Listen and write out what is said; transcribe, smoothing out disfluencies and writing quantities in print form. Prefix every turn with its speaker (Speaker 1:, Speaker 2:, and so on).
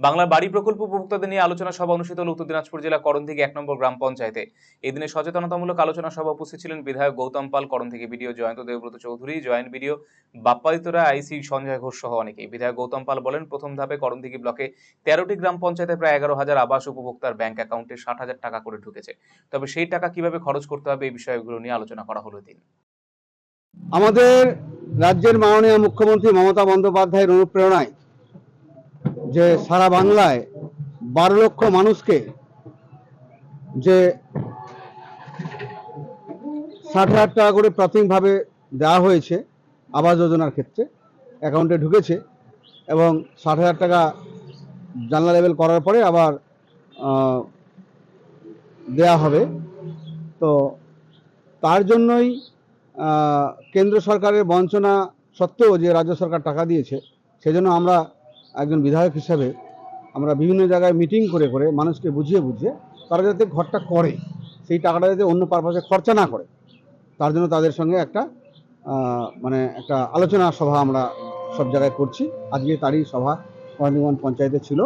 Speaker 1: বাংলার বাড়ি প্রকল্প উপভোক্তাদের নিয়ে আলোচনা সভা অনুষ্ঠিত হল উত্তর দিনাজপুর জেলা করণদিঘি ১ নম্বর গ্রাম পঞ্চায়েতে। এই দিনে সচেতনতামূলক আলোচনা সভা উপস্থিত ছিলেন বিধায়ক Goutam Pal, Karandighi BDO Jayanta Debabrata Chowdhury, joint BDO Bappaditya Roy, IC Sanjay Ghosh সহ অনেকেই। বিধায়ক গৌতম পাল বলেন, প্রথম ধাপে করণদিঘি ব্লকে ১৩টি গ্রাম পঞ্চায়েতে প্রায় ১১,০০০ আবাস উপভোক্তার ব্যাংক অ্যাকাউন্টে ৬০,০০০ টাকা করে ঢুকেছে। তবে সেই টাকা কিভাবে খরচ করতে হবে এই বিষয়গুলো নিয়ে আলোচনা করা হলো। দিন
Speaker 2: আমাদের রাজ্যের মাননীয় মুখ্যমন্ত্রী মমতা বন্দ্যোপাধ্যায়ের অনুপ্রেরণায় যে সারা বাংলায় ১২ লক্ষ মানুষকে যে ৬০,০০০ টাকা করে প্রাথমিকভাবে দেওয়া হয়েছে আবাস যোজনার ক্ষেত্রে, অ্যাকাউন্টে ঢুকেছে এবং ৬০,০০০ টাকা জানলা লেভেল করার পরে আবার দেয়া হবে। তো তার জন্যই কেন্দ্র সরকারের বঞ্চনা সত্ত্বেও যে রাজ্য সরকার টাকা দিয়েছে, সেজন্য আমরা একজন বিধায়ক হিসাবে আমরা বিভিন্ন জায়গায় মিটিং করে করে মানুষকে বুঝিয়ে বুঝিয়ে তারা যাতে ঘরটা করে, সেই টাকাটা যাতে অন্য পারপাসে খরচা না করে, তার জন্য তাদের সঙ্গে একটা একটা আলোচনা সভা আমরা সব জায়গায় করছি। আজকে তারই সভা করণদিঘি পঞ্চায়েতে ছিল।